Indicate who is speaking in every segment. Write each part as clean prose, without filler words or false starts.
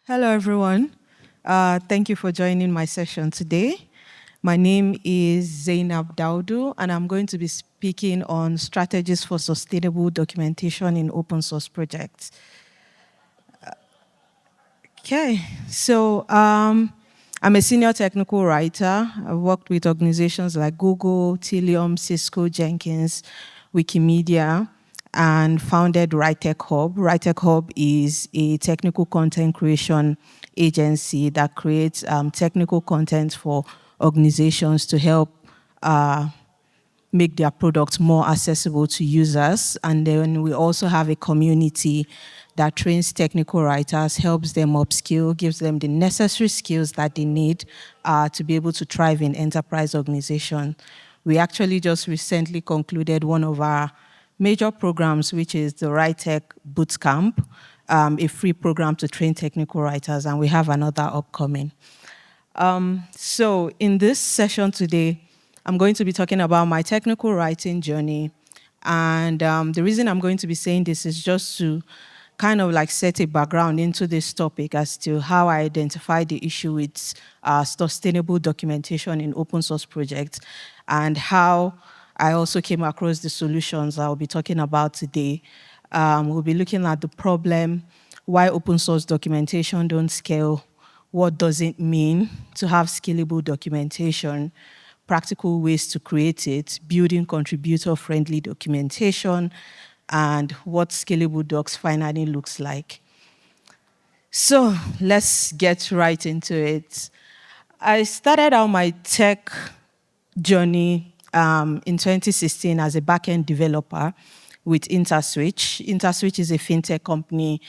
Speaker 1: Hello, everyone. Thank you for joining my session today. My name is Zainab Daodu, and I'm going to be speaking on strategies for sustainable documentation in open source projects. Okay, so I'm a senior technical writer. I've worked with organizations like Google, Tilium, Cisco, Jenkins, Wikimedia, and founded WriteTech Hub. WriteTech Hub is a technical content creation agency that creates technical content for organizations to help make their products more accessible to users. And then we also have a community that trains technical writers, helps them upskill, gives them the necessary skills that they need to be able to thrive in enterprise organization. We actually just recently concluded one of our major programs, which is the WriteTech Bootcamp, a free program to train technical writers, and we have another upcoming. So in this session today, I'm going to be talking about my technical writing journey. And the reason I'm going to be saying this is just to kind of like set a background into this topic as to how I identified the issue with sustainable documentation in open source projects and how I also came across the solutions I'll be talking about today. We'll be looking at the problem, why open source documentation don't scale, what does it mean to have scalable documentation, practical ways to create it, building contributor-friendly documentation, and what scalable docs finally looks like. So let's get right into it. I started out my tech journey in 2016 as a backend developer with InterSwitch. InterSwitch is a fintech company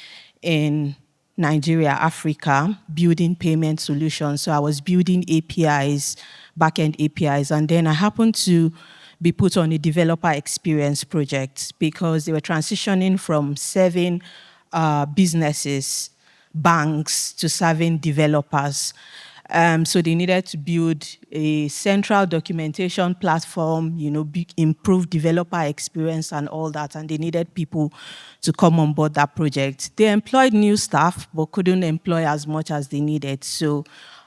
Speaker 1: in Nigeria, Africa, building payment solutions. So I was building APIs, backend APIs, and then I happened to be put on a developer experience project because they were transitioning from serving businesses, banks, to serving developers. So they needed to build a central documentation platform, improve developer experience and all that, and they needed people to come on board that project. They employed new staff, but couldn't employ as much as they needed. So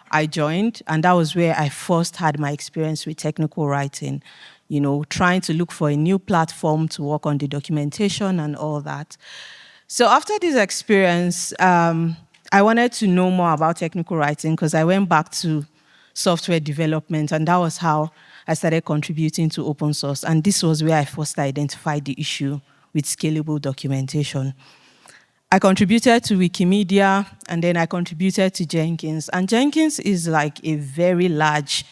Speaker 1: I joined, and that was where I first had my experience with technical writing, trying to look for a new platform to work on the documentation and all that. So after this experience, I wanted to know more about technical writing because I went back to software development, and that was how I started contributing to open source. And this was where I first identified the issue with scalable documentation. I contributed to Wikimedia, and then I contributed to Jenkins. And Jenkins is like a very large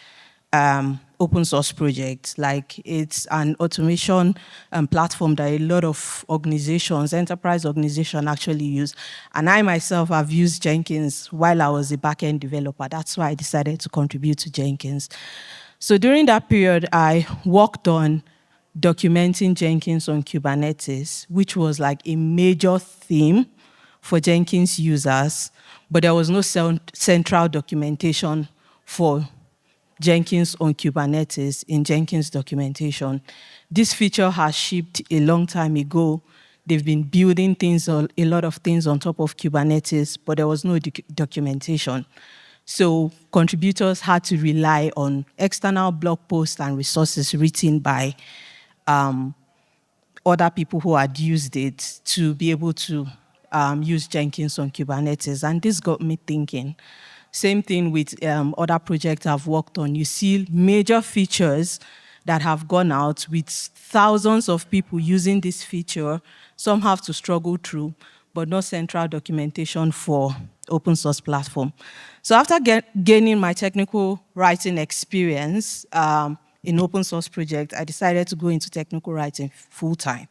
Speaker 1: open source project. Like, it's an automation platform that a lot of organizations, enterprise organizations actually use. And I myself have used Jenkins while I was a backend developer. That's why I decided to contribute to Jenkins. So during that period, I worked on documenting Jenkins on Kubernetes, which was like a major theme for Jenkins users, but there was no central documentation for Jenkins on Kubernetes in Jenkins documentation. This feature has shipped a long time ago. They've been building things, a lot of things on top of Kubernetes, but there was no documentation. So contributors had to rely on external blog posts and resources written by other people who had used it to be able to use Jenkins on Kubernetes. And this got me thinking. Same thing with other projects I've worked on. You see major features that have gone out with thousands of people using this feature. Some have to struggle through, but no central documentation for open source platform. So after gaining my technical writing experience in open source project, I decided to go into technical writing full time.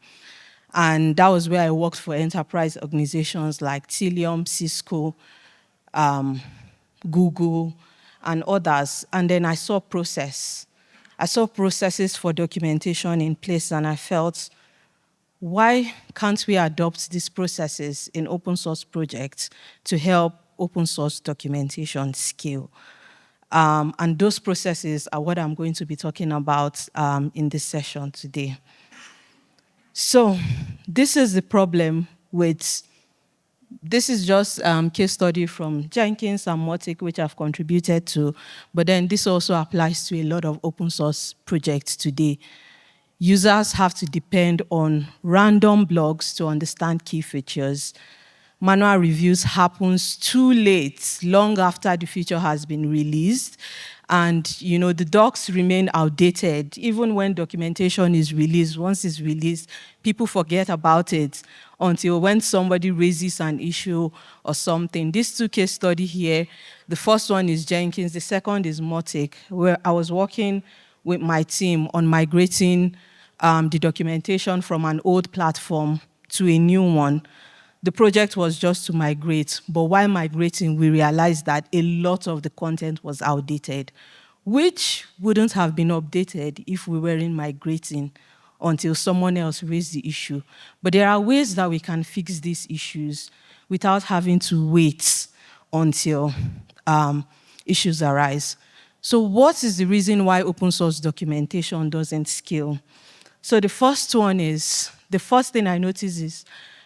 Speaker 1: And that was where I worked for enterprise organizations like Tilium, Cisco, Google, and others. And then I saw processes for documentation in place, and I felt, why can't we adopt these processes in open source projects to help open source documentation scale? And those processes are what I'm going to be talking about in this session today. So this is the problem with This is just case study from Jenkins and Mautic, which I've contributed to, but then this also applies to a lot of open source projects today. Users have to depend on random blogs to understand key features. Manual reviews happens too late, long after the feature has been released. And the docs remain outdated. Even when documentation is released, once it's released, people forget about it until when somebody raises an issue or something. These two case studies here, the first one is Jenkins, the second is Mautic, where I was working with my team on migrating the documentation from an old platform to a new one. The project was just to migrate, but while migrating, we realized that a lot of the content was outdated, which wouldn't have been updated if we weren't migrating until someone else raised the issue. But there are ways that we can fix these issues without having to wait until issues arise. So what is the reason why open source documentation doesn't scale? So the first thing I notice is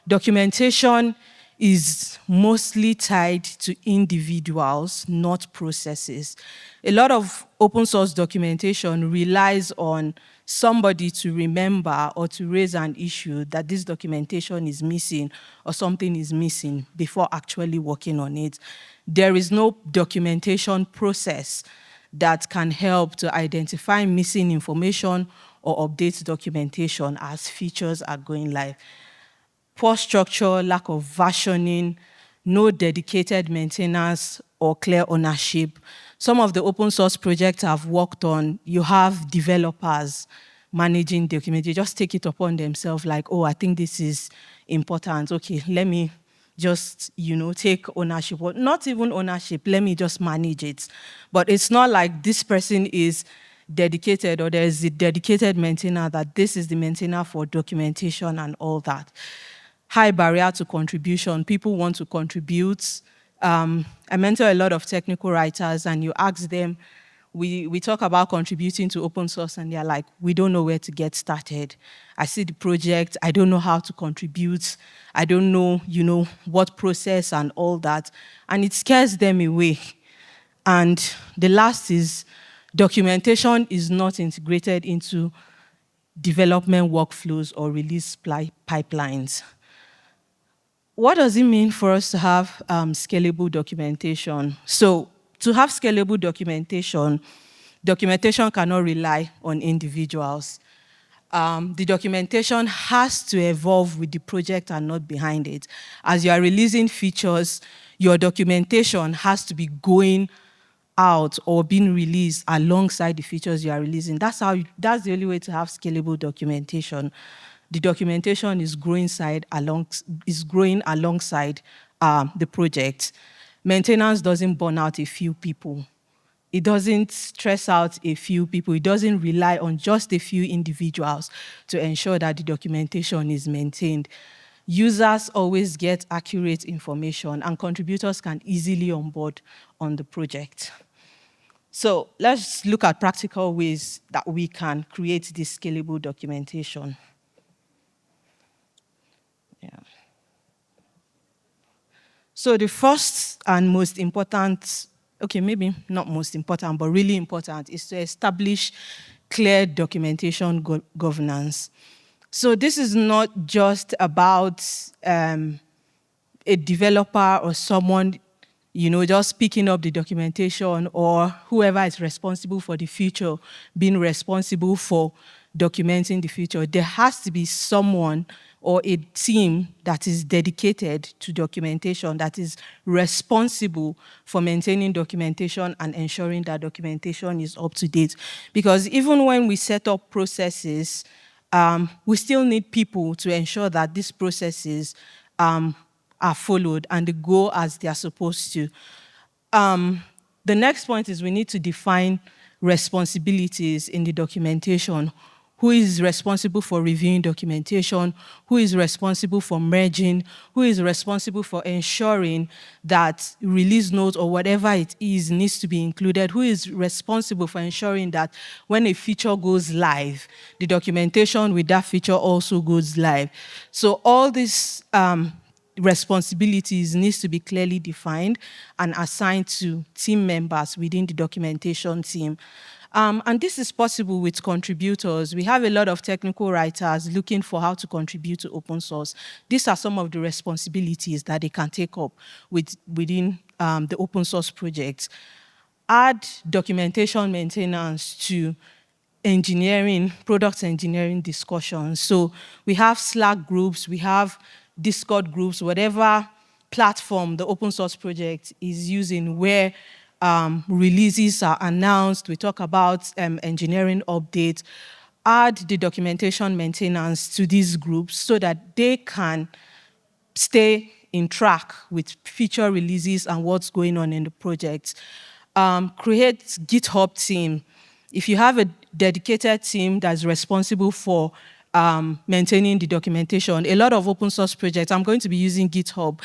Speaker 1: documentation is mostly tied to individuals, not processes. A lot of open source documentation relies on somebody to remember or to raise an issue that this documentation is missing or something is missing before actually working on it. There is no documentation process that can help to identify missing information or update documentation as features are going live. Poor structure, lack of versioning, no dedicated maintenance or clear ownership. Some of the open source projects I've worked on, you have developers managing document. They just take it upon themselves like, oh, I think this is important. Okay, let me just, take ownership. Well, not even ownership, let me just manage it. But it's not like this person is dedicated or there's a dedicated maintainer that this is the maintainer for documentation and all that. High barrier to contribution. People want to contribute. I mentor a lot of technical writers, and you ask them, we talk about contributing to open source, and they're like, we don't know where to get started. I see the project, I don't know how to contribute. I don't know, what process and all that. And it scares them away. And the last is documentation is not integrated into development workflows or release pipelines. What does it mean for us to have scalable documentation? So to have scalable documentation cannot rely on individuals. The documentation has to evolve with the project and not behind it. As you are releasing features, your documentation has to be going out or being released alongside the features you are releasing. That's the only way to have scalable documentation. The documentation is growing alongside the project. Maintenance doesn't burn out a few people. It doesn't stress out a few people. It doesn't rely on just a few individuals to ensure that the documentation is maintained. Users always get accurate information, and contributors can easily onboard on the project. So let's look at practical ways that we can create this scalable documentation. Yeah. So the first and most important, okay, maybe not most important, but really important, is to establish clear documentation governance. So this is not just about a developer or someone, just picking up the documentation, or whoever is responsible for the future being responsible for documenting the future. There has to be someone or a team that is dedicated to documentation, that is responsible for maintaining documentation and ensuring that documentation is up to date. Because even when we set up processes, we still need people to ensure that these processes are followed and they go as they are supposed to. The next point is we need to define responsibilities in the documentation. Who is responsible for reviewing documentation? Who is responsible for merging? Who is responsible for ensuring that release note or whatever it is needs to be included? Who is responsible for ensuring that when a feature goes live, the documentation with that feature also goes live? So all these responsibilities needs to be clearly defined and assigned to team members within the documentation team. And this is possible with contributors. We have a lot of technical writers looking for how to contribute to open source. These are some of the responsibilities that they can take up within the open source projects. Add documentation maintenance to engineering, product engineering discussions. So we have Slack groups, we have Discord groups, whatever platform the open source project is using where releases are announced. We talk about engineering updates. Add the documentation maintenance to these groups so that they can stay in track with feature releases and what's going on in the project. Create GitHub team. If you have a dedicated team that's responsible for maintaining the documentation, a lot of open source projects, I'm going to be using GitHub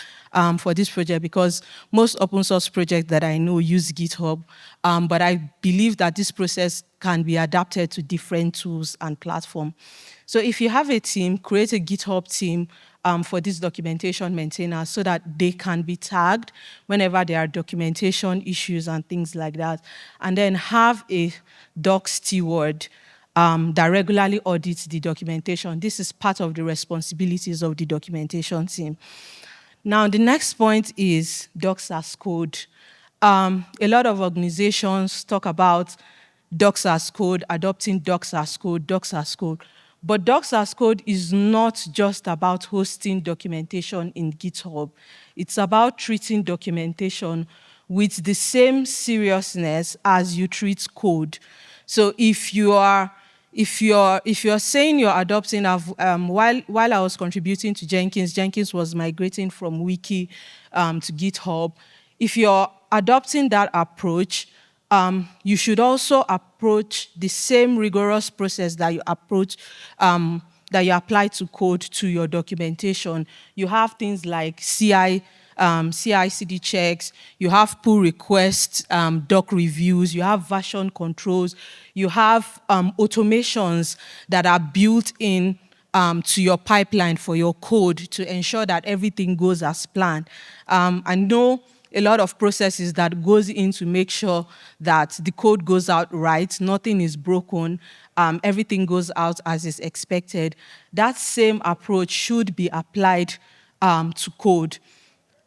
Speaker 1: for this project because most open source projects that I know use GitHub, but I believe that this process can be adapted to different tools and platforms. So if you have a team, create a GitHub team for this documentation maintainers so that they can be tagged whenever there are documentation issues and things like that. And then have a doc steward that regularly audits the documentation. This is part of the responsibilities of the documentation team. Now, the next point is docs as code. A lot of organizations talk about docs as code, adopting docs as code, docs as code. But docs as code is not just about hosting documentation in GitHub. It's about treating documentation with the same seriousness as you treat code. So if you're saying you're adopting, while I was contributing to Jenkins was migrating from Wiki to GitHub. If you're adopting that approach, you should also approach the same rigorous process that you approach, that you apply to code to your documentation. You have things like CI/CD checks, you have pull requests, doc reviews, you have version controls, you have automations that are built in to your pipeline for your code to ensure that everything goes as planned. I know a lot of processes that goes in to make sure that the code goes out right, nothing is broken, everything goes out as is expected. That same approach should be applied to code.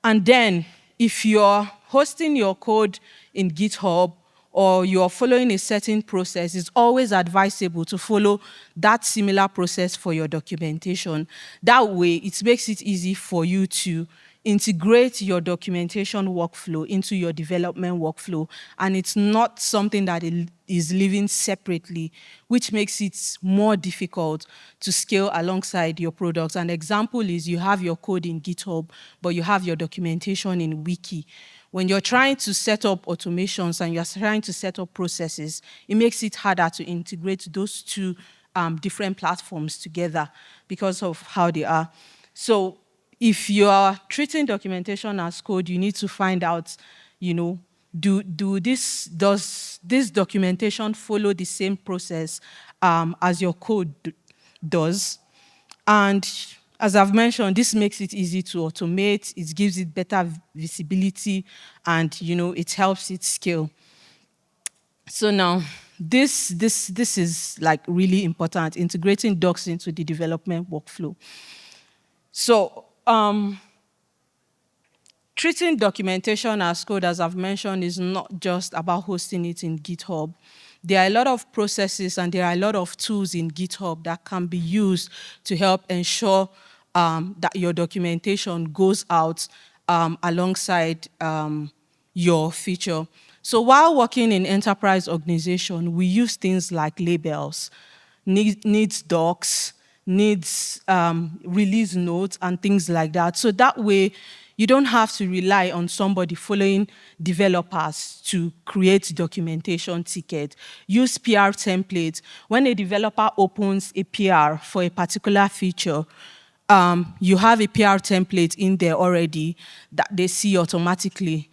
Speaker 1: And then, if you're hosting your code in GitHub or you're following a certain process, it's always advisable to follow that similar process for your documentation. That way, it makes it easy for you to integrate your documentation workflow into your development workflow, and it's not something that is living separately, which makes it more difficult to scale alongside your products. An example is you have your code in GitHub, but you have your documentation in Wiki. When you're trying to set up automations and you're trying to set up processes, it makes it harder to integrate those two different platforms together because of how they are. So if you are treating documentation as code, you need to find out, does this documentation follow the same process as your code does? And as I've mentioned, this makes it easy to automate, it gives it better visibility, and it helps it scale. So now, this is like really important, integrating docs into the development workflow. So treating documentation as code, as I've mentioned, is not just about hosting it in GitHub. There are a lot of processes and there are a lot of tools in GitHub that can be used to help ensure that your documentation goes out alongside your feature. So while working in enterprise organization, we use things like labels, needs docs, needs release notes, and things like that. So that way, you don't have to rely on somebody following developers to create documentation ticket. Use PR templates. When a developer opens a PR for a particular feature, you have a PR template in there already that they see automatically.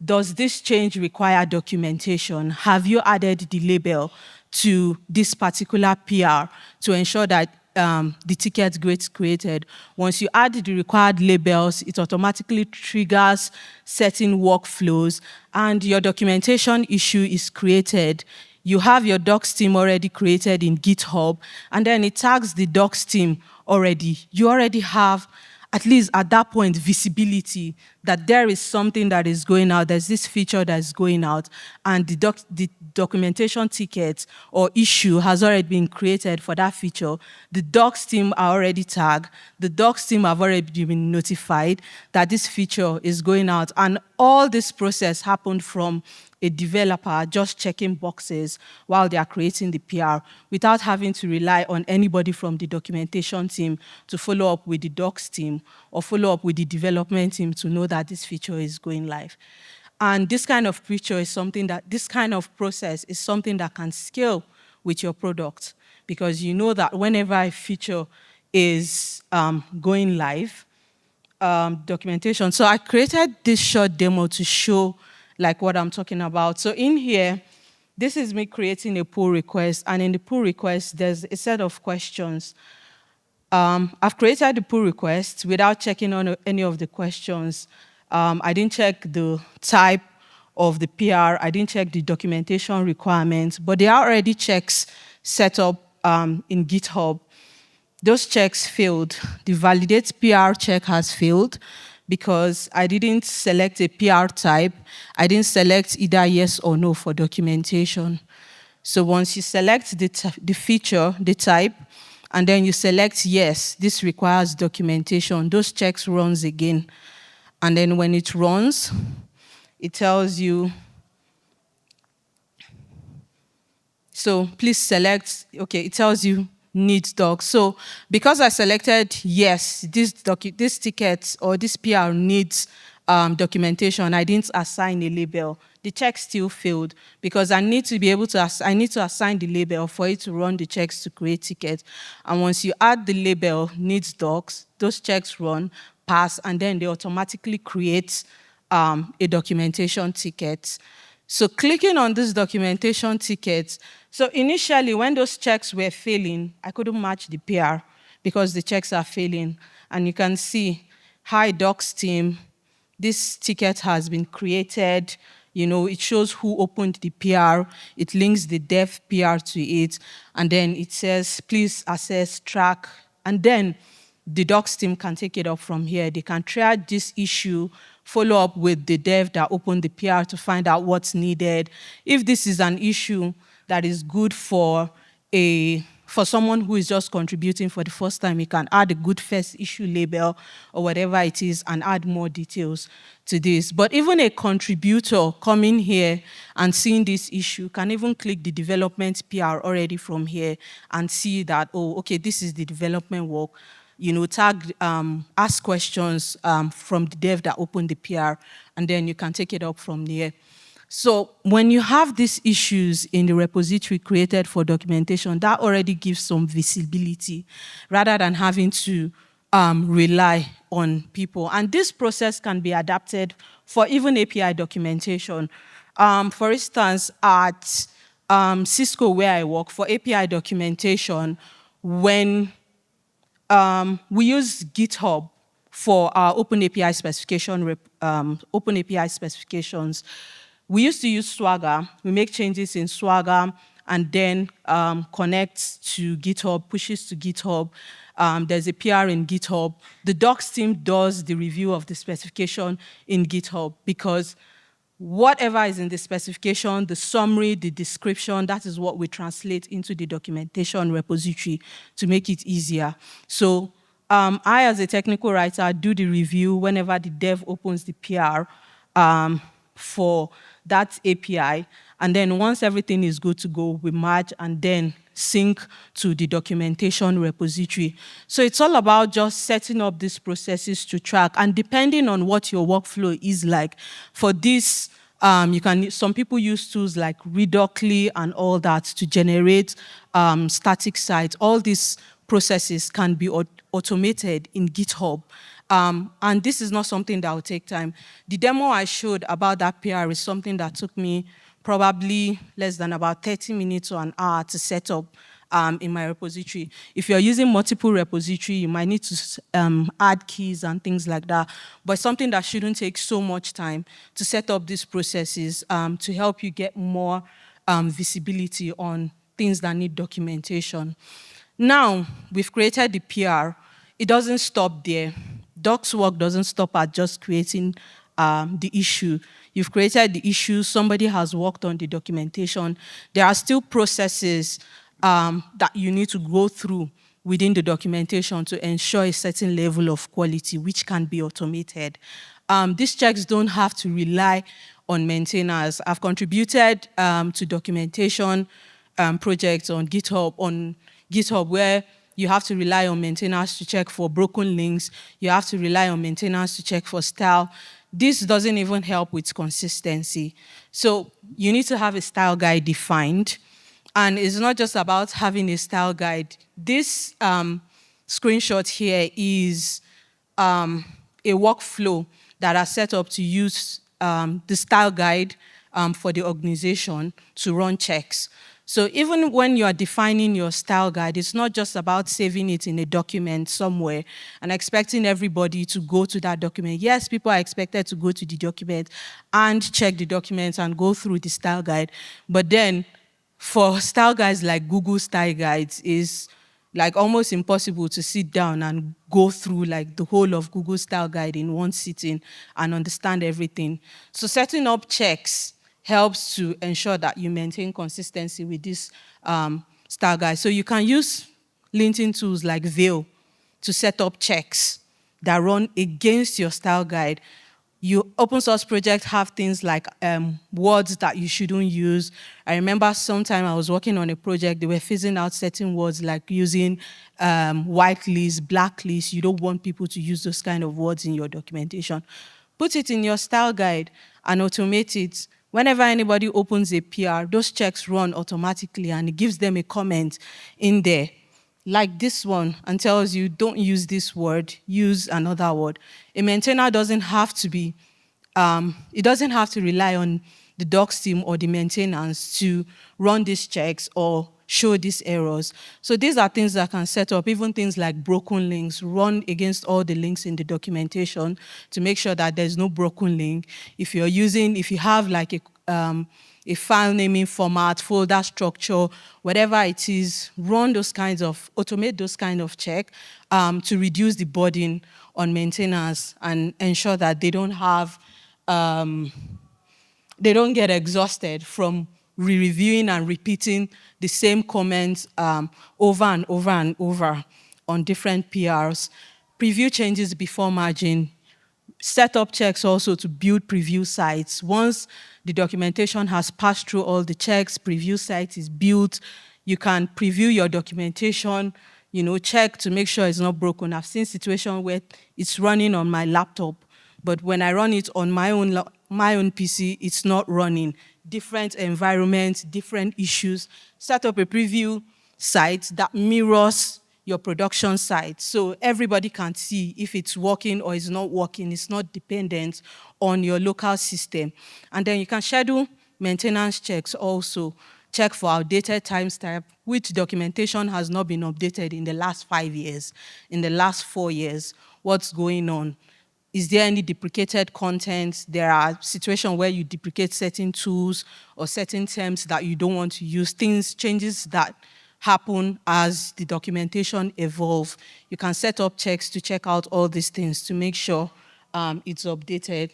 Speaker 1: Does this change require documentation? Have you added the label to this particular PR to ensure that the ticket gets created. Once you add the required labels, it automatically triggers certain workflows, and your documentation issue is created. You have your docs team already created in GitHub, and then it tags the docs team already. You already have, at least at that point, visibility that there is something that is going out, there's this feature that is going out, and the documentation ticket or issue has already been created for that feature. The docs team are already tagged. The docs team have already been notified that this feature is going out, and all this process happened from a developer just checking boxes while they are creating the PR without having to rely on anybody from the documentation team to follow up with the docs team or follow up with the development team to know that this feature is going live. And this kind of feature is something that, this kind of process is something that can scale with your product, because you know that whenever a feature is going live, documentation. So I created this short demo to show like what I'm talking about. So in here, this is me creating a pull request, and in the pull request, there's a set of questions. I've created the pull request without checking on any of the questions. I didn't check the type of the PR, I didn't check the documentation requirements, but there are already checks set up in GitHub. Those checks failed. The validate PR check has failed because I didn't select a PR type. I didn't select either yes or no for documentation. So once you select the feature, the type, and then you select yes, this requires documentation, those checks runs again. And then when it runs, it tells you, so please select, okay, it tells you needs docs. So because I selected yes, this ticket or this PR needs documentation, I didn't assign a label. The check still failed because I need to be able to, I need to assign the label for it to run the checks to create tickets. And once you add the label needs docs, those checks run, pass, and then they automatically create a documentation ticket. So clicking on this documentation ticket, so initially when those checks were failing, I couldn't match the PR because the checks are failing. And you can see, hi docs team, this ticket has been created. You know, it shows who opened the PR, it links the dev PR to it, and then it says, please assess, track, and then the docs team can take it up from here. They can triage this issue, follow up with the dev that opened the PR to find out what's needed. If this is an issue that is good for someone who is just contributing for the first time, you can add a good first issue label or whatever it is and add more details to this. But even a contributor coming here and seeing this issue can even click the development PR already from here and see that, oh, okay, this is the development work. You know, tag, ask questions from the dev that opened the PR, and then you can take it up from there. So when you have these issues in the repository created for documentation, that already gives some visibility rather than having to rely on people. And this process can be adapted for even API documentation. For instance, at Cisco where I work, for API documentation, when we use GitHub for our Open API specification, Open API specifications. We used to use Swagger. We make changes in Swagger and then connects to GitHub, pushes to GitHub. There's a PR in GitHub. The docs team does the review of the specification in GitHub because whatever is in the specification, the summary, the description, that is what we translate into the documentation repository to make it easier. So I, as a technical writer, do the review whenever the dev opens the PR for that API. And then once everything is good to go, we merge and then sync to the documentation repository. So it's all about just setting up these processes to track. And depending on what your workflow is like, for this, some people use tools like Redocly and all that to generate static sites. All these processes can be automated in GitHub. And this is not something that will take time. The demo I showed about that PR is something that took me probably less than about 30 minutes or an hour to set up in my repository. If you're using multiple repository, you might need to add keys and things like that. But something that shouldn't take so much time to set up these processes to help you get more visibility on things that need documentation. Now, we've created the PR. It doesn't stop there. Doc's work doesn't stop at just creating the issue. You've created the issue, somebody has worked on the documentation. There are still processes that you need to go through within the documentation to ensure a certain level of quality, which can be automated. These checks don't have to rely on maintainers. I've contributed to documentation projects on GitHub where you have to rely on maintainers to check for broken links. You have to rely on maintainers to check for style. This doesn't even help with consistency. So you need to have a style guide defined. And it's not just about having a style guide. This screenshot here is a workflow that are set up to use the style guide for the organization to run checks. So even when you are defining your style guide, it's not just about saving it in a document somewhere and expecting everybody to go to that document. Yes, people are expected to go to the document and check the documents and go through the style guide. But then for style guides like Google Style Guides, is like almost impossible to sit down and go through like the whole of Google Style Guide in one sitting and understand everything. So setting up checks helps to ensure that you maintain consistency with this style guide. So you can use LinkedIn tools like Veil to set up checks that run against your style guide. You open source projects have things like words that you shouldn't use. I remember sometime I was working on a project, they were phasing out certain words like using white list, black list. You don't want people to use those kind of words in your documentation. Put it in your style guide and automate it. Whenever anybody opens a PR, those checks run automatically and it gives them a comment in there, like this one, and tells you, don't use this word, use another word. A maintainer doesn't have to be, it doesn't have to rely on the docs team or the maintenance to run these checks or show these errors. So these are things that can set up, even things like broken links, run against all the links in the documentation to make sure that there's no broken link. If you have like a file naming format, folder structure, whatever it is, automate those kind of check to reduce the burden on maintainers and ensure that they don't get exhausted from re-reviewing and repeating the same comments over and over and over on different PRs. Preview changes before merging. Set up checks also to build preview sites. Once the documentation has passed through all the checks, preview site is built, you can preview your documentation, check to make sure it's not broken. I've seen situations where it's running on my laptop, but when I run it on my own PC, it's not running. Different environments, different issues. Set up a preview site that mirrors your production site so everybody can see if it's working or it's not working. It's not dependent on your local system. And then you can schedule maintenance checks also. Check for outdated timestamp, which documentation has not been updated in the last 5 years, in the last 4 years. What's going on? Is there any deprecated content? There are situations where you deprecate certain tools or certain terms that you don't want to use, changes that happen as the documentation evolves. You can set up checks to check out all these things to make sure it's updated.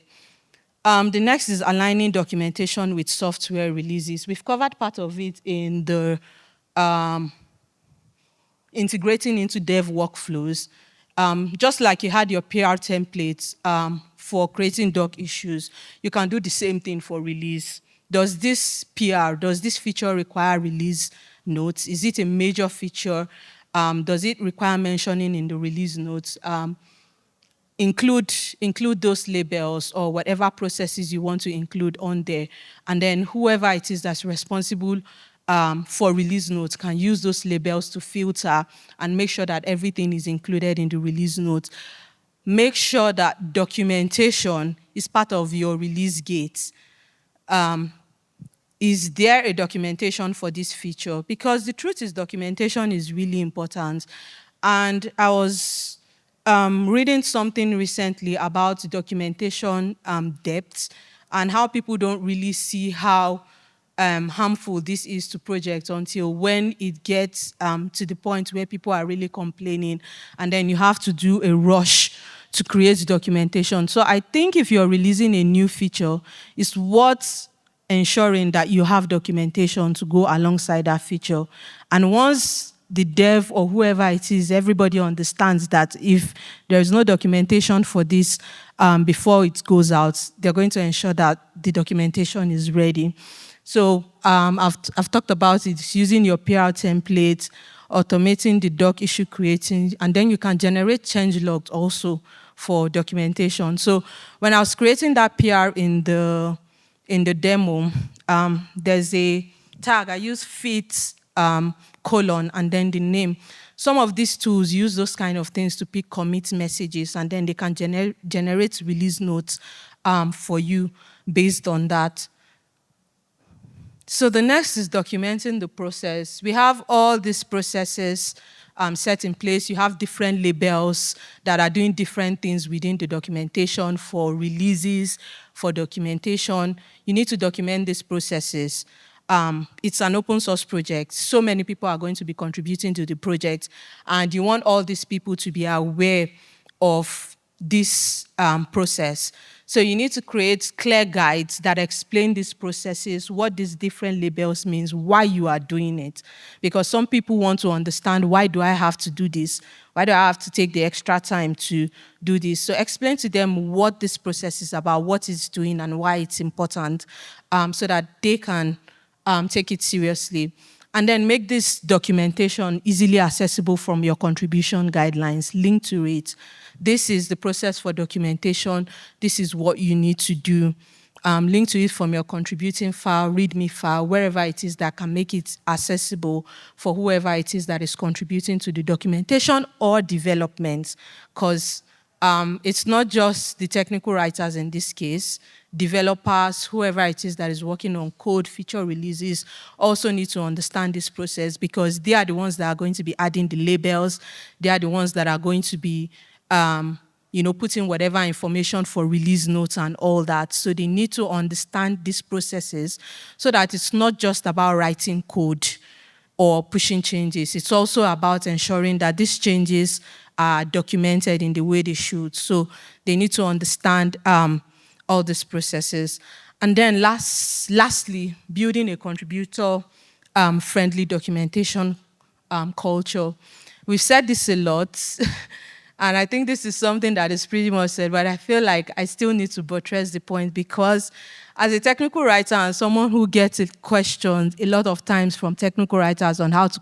Speaker 1: The next is aligning documentation with software releases. We've covered part of it in the integrating into dev workflows. Just like you had your PR templates for creating doc issues, you can do the same thing for release. Does this feature require release notes? Is it a major feature? Does it require mentioning in the release notes? Include those labels or whatever processes you want to include on there. And then whoever it is that's responsible for release notes can use those labels to filter and make sure that everything is included in the release notes. Make sure that documentation is part of your release gates. is there a documentation for this feature? Because the truth is documentation is really important. And I was reading something recently about documentation depth and how people don't really see how harmful this is to projects until when it gets to the point where people are really complaining, and then you have to do a rush to create documentation. So I think if you're releasing a new feature, it's worth ensuring that you have documentation to go alongside that feature. And once the dev or whoever it is, everybody understands that if there is no documentation for this before it goes out, they're going to ensure that the documentation is ready. So I've talked about it. It's using your PR template, automating the doc issue creating, and then you can generate changelogs also for documentation. So when I was creating that PR in the demo, there's a tag. I use fit colon and then the name. Some of these tools use those kind of things to pick commit messages, and then they can generate release notes for you based on that. So the next is documenting the process. We have all these processes set in place. You have different labels that are doing different things within the documentation for releases, for documentation. You need to document these processes. It's an open source project. So many people are going to be contributing to the project, and you want all these people to be aware of this process. So you need to create clear guides that explain these processes, what these different labels means, why you are doing it. Because some people want to understand, why do I have to do this? Why do I have to take the extra time to do this? So explain to them what this process is about, what it's doing, and why it's important, so that they can take it seriously. And then make this documentation easily accessible from your contribution guidelines. Link to it. This is the process for documentation. This is what you need to do. Link to it from your contributing file, README file, wherever it is that can make it accessible for whoever it is that is contributing to the documentation or development. Because it's not just the technical writers in this case. Developers, whoever it is that is working on code, feature releases, also need to understand this process, because they are the ones that are going to be adding the labels. They are the ones that are going to be putting whatever information for release notes and all that. So they need to understand these processes so that it's not just about writing code or pushing changes. It's also about ensuring that these changes are documented in the way they should. So they need to understand all these processes. And then lastly, building a contributor-friendly documentation culture. We've said this a lot, and I think this is something that is pretty much said, but I feel like I still need to buttress the point, because as a technical writer and someone who gets questioned a lot of times from technical writers on how to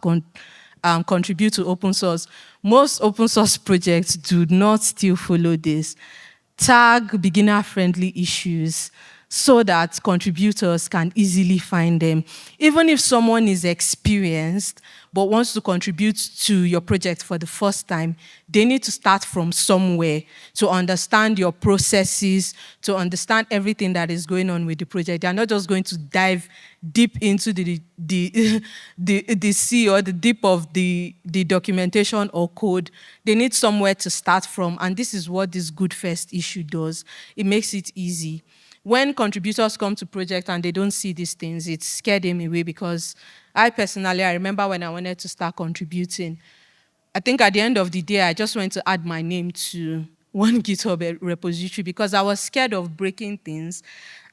Speaker 1: contribute to open source, most open source projects do not still follow this. Tag beginner-friendly issues so that contributors can easily find them. Even if someone is experienced but wants to contribute to your project for the first time, they need to start from somewhere to understand your processes, to understand everything that is going on with the project. They're not just going to dive deep into the sea or the deep of the documentation or code. They need somewhere to start from, and this is what this Good First issue does. It makes it easy. When contributors come to project and they don't see these things, it scared them away, because I remember when I wanted to start contributing, I think at the end of the day, I just went to add my name to one GitHub repository because I was scared of breaking things.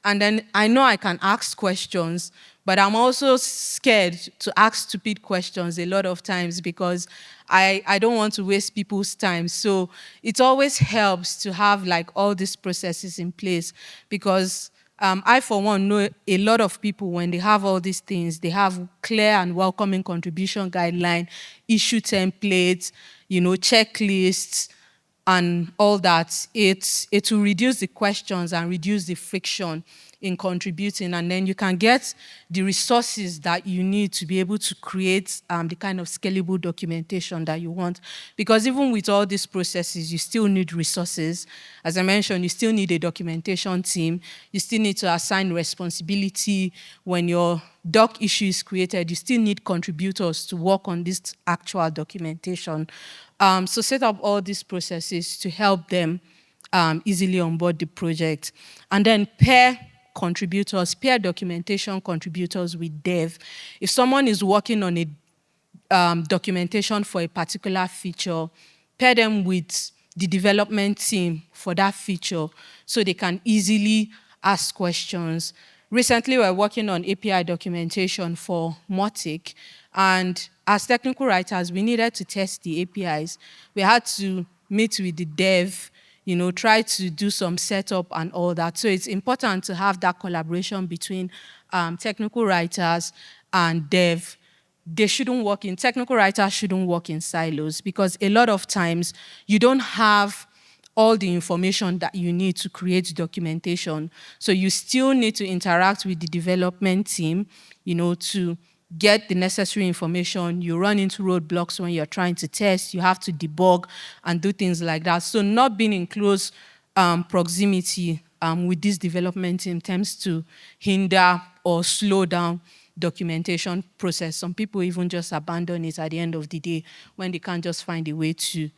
Speaker 1: And then I know I can ask questions, but I'm also scared to ask stupid questions a lot of times because I don't want to waste people's time. So it always helps to have like all these processes in place, because I, for one, know a lot of people, when they have all these things, they have clear and welcoming contribution guideline, issue templates, checklists, and all that. It will reduce the questions and reduce the friction in contributing, and then you can get the resources that you need to be able to create the kind of scalable documentation that you want. Because even with all these processes, you still need resources. As I mentioned, you still need a documentation team. You still need to assign responsibility. When your doc issue is created, you still need contributors to work on this actual documentation. So set up all these processes to help them easily onboard the project. And then pair contributors, pair documentation contributors with dev. If someone is working on a documentation for a particular feature, pair them with the development team for that feature so they can easily ask questions. Recently, we're working on API documentation for Mautic, and as technical writers, we needed to test the APIs. We had to meet with the dev, try to do some setup and all that. So it's important to have that collaboration between technical writers and dev. Technical writers shouldn't work in silos, because a lot of times you don't have all the information that you need to create documentation. So you still need to interact with the development team, to get the necessary information. You run into roadblocks when you're trying to test. You have to debug and do things like that. So not being in close proximity with this development team tends to hinder or slow down documentation process. Some people even just abandon it at the end of the day when they can't just find a way to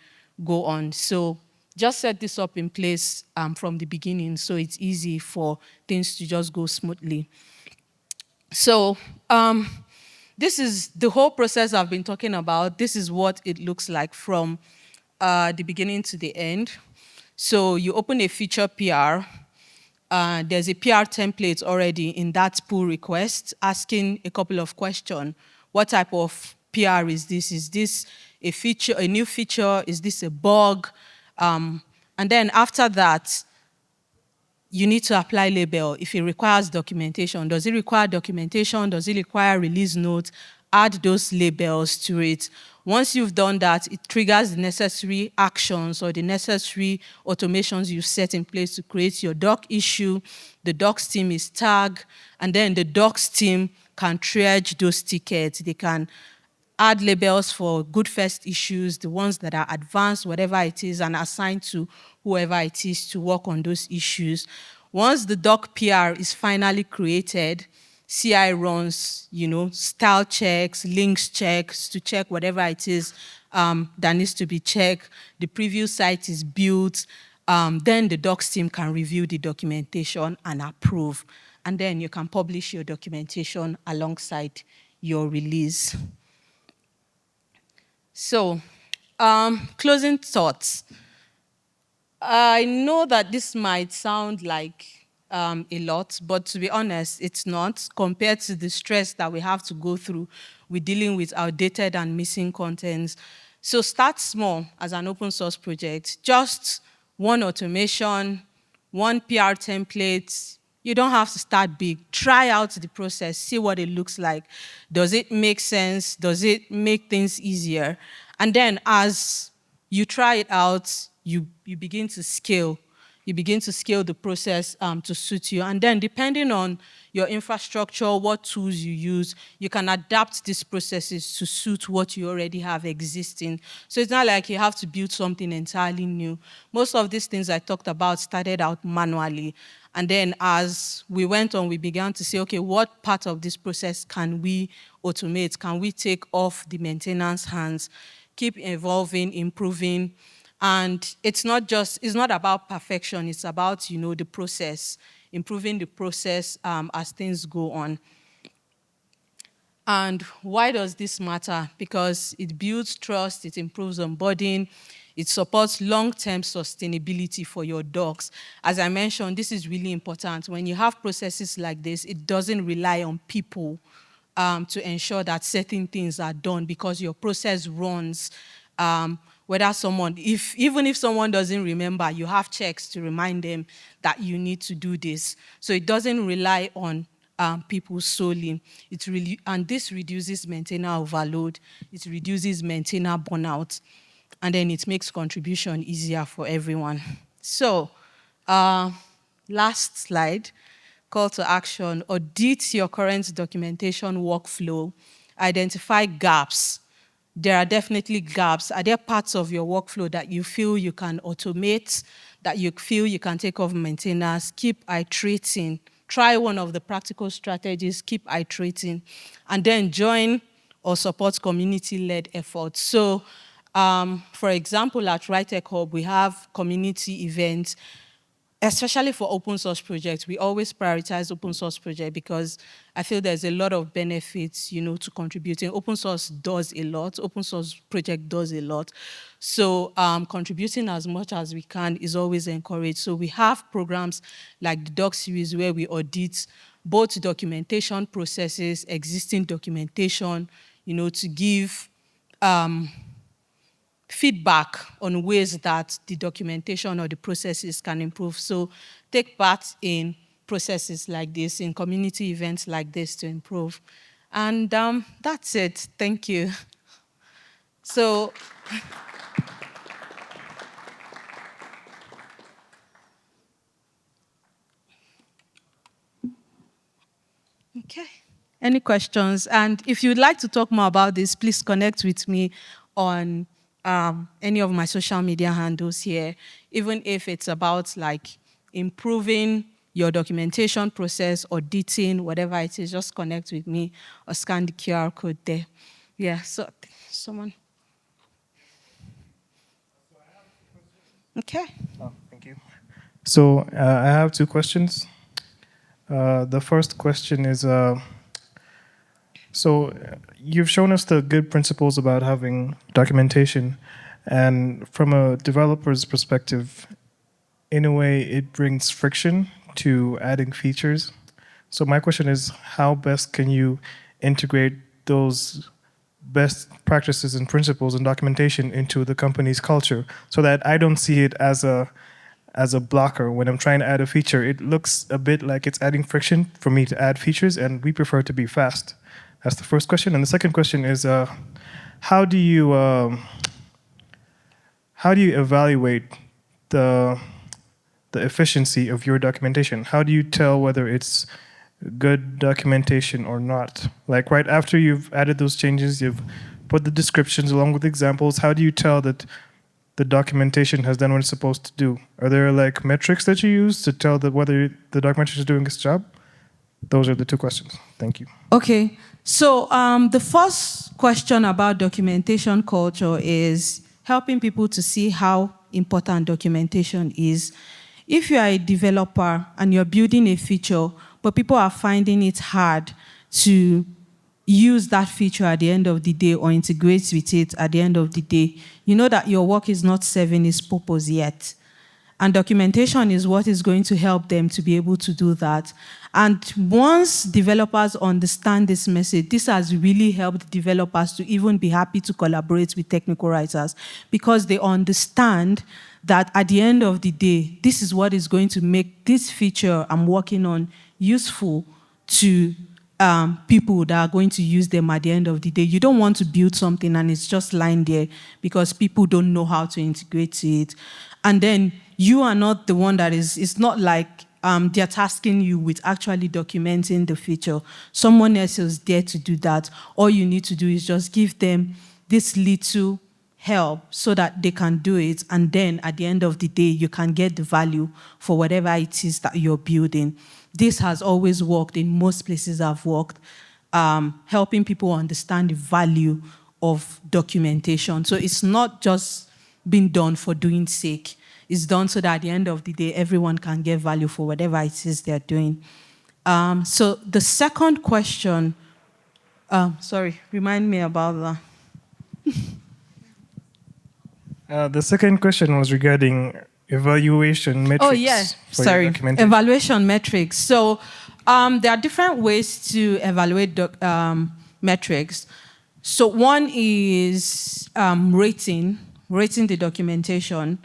Speaker 1: go on. So just set this up in place from the beginning so it's easy for things to just go smoothly. So this is the whole process I've been talking about. This is what it looks like from the beginning to the end. So you open a feature PR. There's a PR template already in that pull request asking a couple of questions. What type of PR is this? Is this a feature, a new feature? Is this a bug? And then after that, you need to apply label if it requires documentation. Does it require documentation? Does it require release notes? Add those labels to it. Once you've done that, it triggers the necessary actions or the necessary automations you've set in place to create your doc issue. The docs team is tagged, and then the docs team can triage those tickets. They can add labels for good first issues, the ones that are advanced, whatever it is, and assign to whoever it is to work on those issues. Once the doc PR is finally created, CI runs, style checks, links checks to check whatever it is that needs to be checked. The preview site is built. Then the docs team can review the documentation and approve. And then you can publish your documentation alongside your release. So, closing thoughts. I know that this might sound like a lot, but to be honest, it's not, compared to the stress that we have to go through with dealing with outdated and missing contents. So start small as an open source project. Just one automation, one PR template. You don't have to start big. Try out the process, see what it looks like. Does it make sense? Does it make things easier? And then as you try it out, you begin to scale. You begin to scale the process to suit you. And then depending on your infrastructure, what tools you use, you can adapt these processes to suit what you already have existing. So it's not like you have to build something entirely new. Most of these things I talked about started out manually. And then as we went on, we began to say, okay, what part of this process can we automate? Can we take off the maintenance hands? Keep evolving, improving. And it's not about perfection, it's about, the process, improving the process as things go on. And why does this matter? Because it builds trust, it improves onboarding, it supports long-term sustainability for your docs. As I mentioned, this is really important. When you have processes like this, it doesn't rely on people to ensure that certain things are done, because your process runs. Even if someone doesn't remember, you have checks to remind them that you need to do this. So it doesn't rely on people solely. And this reduces maintainer overload, it reduces maintainer burnout, and then it makes contribution easier for everyone. So, last slide. call to action: audit your current documentation workflow, identify gaps. There are definitely gaps. Are there parts of your workflow that you feel you can automate, that you feel you can take off maintenance? Keep iterating. Try one of the practical strategies, keep iterating, and then join or support community-led efforts. So, for example, at WriteTech Hub, we have community events, especially for open source projects. We always prioritize open source projects because I feel there's a lot of benefits, to contributing. Open source does a lot. Open source project does a lot. So contributing as much as we can is always encouraged. So we have programs like the Doc series where we audit both documentation processes, existing documentation, to give feedback on ways that the documentation or the processes can improve. So take part in processes like this, in community events like this to improve. And that's it. Thank you. So, okay. Any questions? And if you'd like to talk more about this, please connect with me on any of my social media handles here, even if it's about like improving your documentation process, auditing, whatever it is, just connect with me or scan the QR code there. Yeah, so someone. Okay.
Speaker 2: Oh, thank you. So I have two questions. The first question is, so you've shown us the good principles about having documentation, and from a developer's perspective, in a way, it brings friction to adding features. So my question is, how best can you integrate those best practices and principles and documentation into the company's culture so that I don't see it as a blocker when I'm trying to add a feature? It looks a bit like it's adding friction for me to add features, and we prefer to be fast. That's the first question. And the second question is, how do you evaluate the efficiency of your documentation? How do you tell whether it's good documentation or not? Like right after you've added those changes, you've put the descriptions along with examples. How do you tell that the documentation has done what it's supposed to do? Are there like metrics that you use to tell that whether the documentation is doing its job? Those are the two questions. Thank you.
Speaker 1: Okay. So the first question about documentation culture is helping people to see how important documentation is. If you are a developer and you're building a feature, but people are finding it hard to use that feature at the end of the day or integrate with it at the end of the day, you know that your work is not serving its purpose yet. And documentation is what is going to help them to be able to do that. And once developers understand this message, this has really helped developers to even be happy to collaborate with technical writers, because they understand that at the end of the day, this is what is going to make this feature I'm working on useful to people that are going to use them at the end of the day. You don't want to build something and it's just lying there because people don't know how to integrate it. And then you are not the one that is, it's not like they're tasking you with actually documenting the feature. Someone else is there to do that. All you need to do is just give them this little help so that they can do it. And then at the end of the day, you can get the value for whatever it is that you're building. This has always worked in most places I've worked, helping people understand the value of documentation. So it's not just being done for doing sake. It's done so that at the end of the day, everyone can get value for whatever it is they're doing. So the second question, sorry, remind me about
Speaker 2: that. The second question was regarding evaluation metrics.
Speaker 1: Oh, yeah, sorry, evaluation metrics. So there are different ways to evaluate metrics. So one is rating the documentation.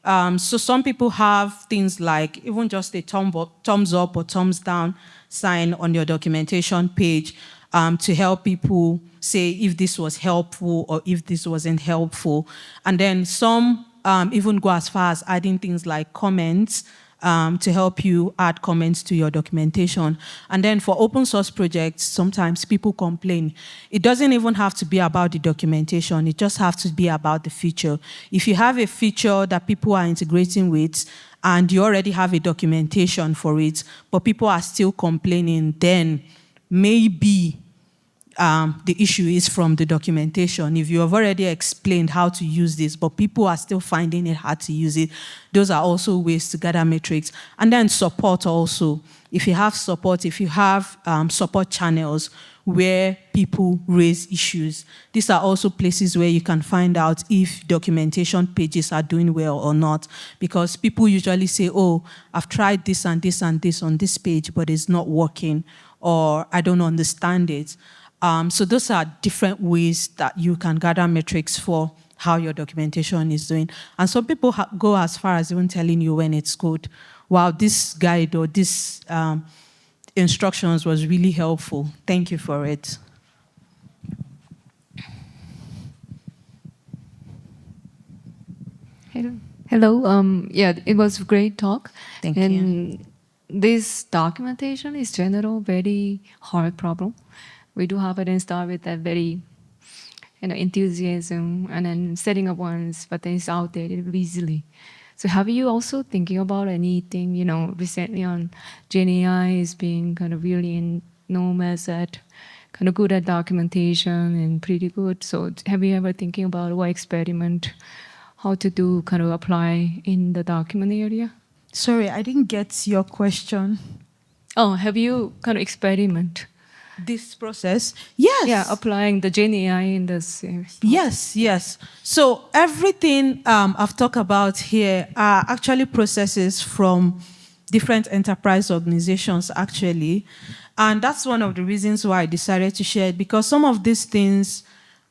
Speaker 1: So some people have things like even just a thumbs up or thumbs down sign on your documentation page to help people say if this was helpful or if this wasn't helpful. And then some even go as far as adding things like comments to help you add comments to your documentation. And then for open source projects, sometimes people complain. It doesn't even have to be about the documentation. It just has to be about the feature. If you have a feature that people are integrating with, and you already have a documentation for it, but people are still complaining, then maybe the issue is from the documentation. If you have already explained how to use this, but people are still finding it hard to use it, those are also ways to gather metrics. And then support also. If you have support, if you have support channels where people raise issues, these are also places where you can find out if documentation pages are doing well or not. Because people usually say, oh, I've tried this and this and this on this page, but it's not working, or I don't understand it. So those are different ways that you can gather metrics for how your documentation is doing. And some people go as far as even telling you when it's good. Wow, this guide or this instructions was really helpful. Thank you for it.
Speaker 3: Hello. Yeah, it was a great talk.
Speaker 1: Thank you.
Speaker 3: This documentation is general, very hard problem. We do have it start with that very, enthusiasm and then setting up ones, but then it's outdated easily. So have you also thinking about anything, recently on Gen AI is being kind of really in as at kind of good at documentation and pretty good. So have you ever thinking about what experiment, how to do kind of apply in the document area?
Speaker 1: Sorry, I didn't get your question.
Speaker 3: Oh, have you kind of experiment?
Speaker 1: This process? Yes.
Speaker 3: Yeah, applying the Gen AI in this.
Speaker 1: Yes. So everything I've talked about here are actually processes from different enterprise organizations, actually. And that's one of the reasons why I decided to share it, because some of these things,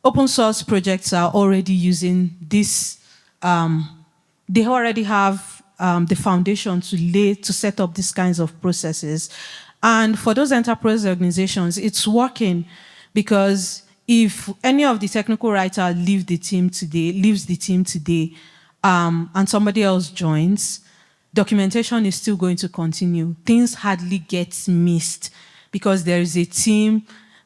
Speaker 1: open source projects are already using this. They already have the foundation to set up these kinds of processes. And for those enterprise organizations, it's working, because if any of the technical writer leaves the team today, and somebody else joins, documentation is still going to continue. Things hardly get missed because there is a team,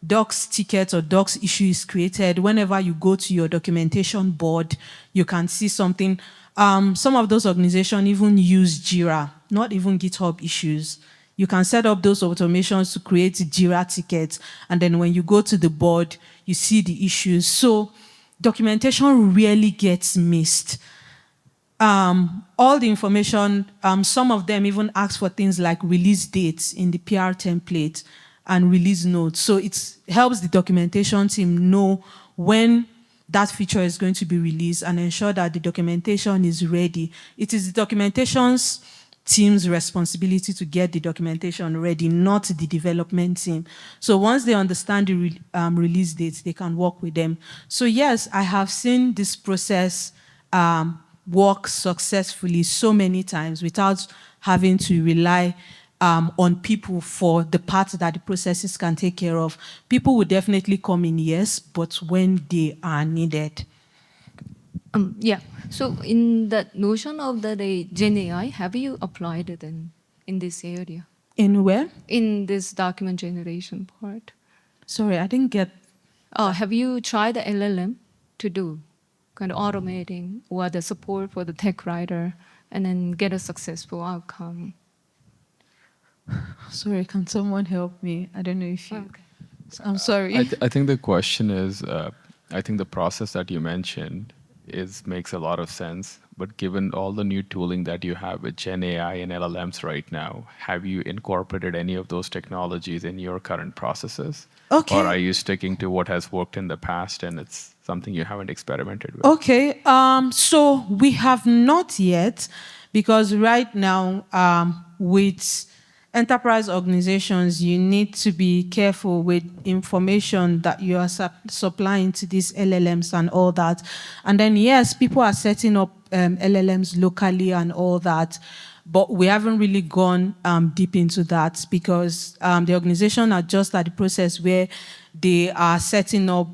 Speaker 1: docs ticket or docs issue is created. Whenever you go to your documentation board, you can see something. Some of those organizations even use Jira, not even GitHub issues. You can set up those automations to create Jira tickets, and then when you go to the board, you see the issues. So documentation really gets missed. All the information, some of them even ask for things like release dates in the PR template and release notes. So it helps the documentation team know when that feature is going to be released and ensure that the documentation is ready. It is the documentation's team's responsibility to get the documentation ready, not the development team. So once they understand the release dates, they can work with them. So yes, I have seen this process work successfully so many times without having to rely on people for the part that the processes can take care of. People will definitely come in, yes, but when they are needed.
Speaker 3: Yeah. So in that notion of the Gen AI, have you applied it in this area?
Speaker 1: In where?
Speaker 3: In this document generation part.
Speaker 1: Sorry, I didn't get.
Speaker 3: Have you tried the LLM to do kind of automating or the support for the tech writer and then get a successful outcome?
Speaker 1: Sorry, can someone help me? I don't know if you.
Speaker 3: Okay.
Speaker 1: I'm sorry.
Speaker 4: I think the question is, I think the process that you mentioned makes a lot of sense. But given all the new tooling that you have with Gen AI and LLMs right now, have you incorporated any of those technologies in your current processes?
Speaker 1: Okay.
Speaker 4: Or are you sticking to what has worked in the past and it's something you haven't experimented with?
Speaker 1: Okay. So we have not yet, because right now with enterprise organizations, you need to be careful with information that you are supplying to these LLMs and all that. And then, yes, people are setting up LLMs locally and all that, but we haven't really gone deep into that, because the organization are just at the process where they are setting up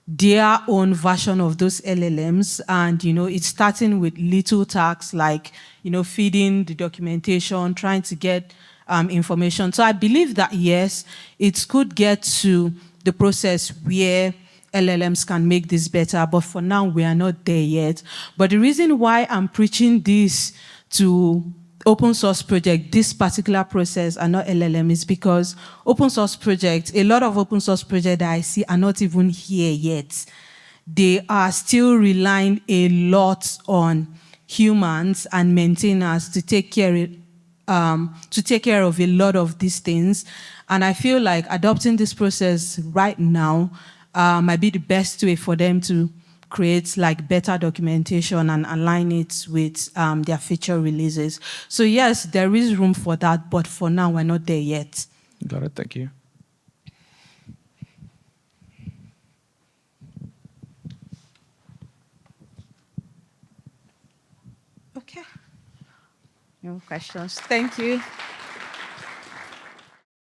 Speaker 1: their own version of those LLMs, and it's starting with little tasks like feeding the documentation, trying to get information. So I believe that yes, it could get to the process where LLMs can make this better, but for now we are not there yet. But the reason why I'm preaching this to open source project, this particular process and not LLM, is because open source projects, a lot of open source projects that I see are not even here yet. They are still relying a lot on humans and maintainers to take care of a lot of these things. And I feel like adopting this process right now might be the best way for them to create like better documentation and align it with their future releases. So yes, there is room for that, but for now we're not there yet.
Speaker 4: Got it. Thank you.
Speaker 1: Okay. No questions. Thank you.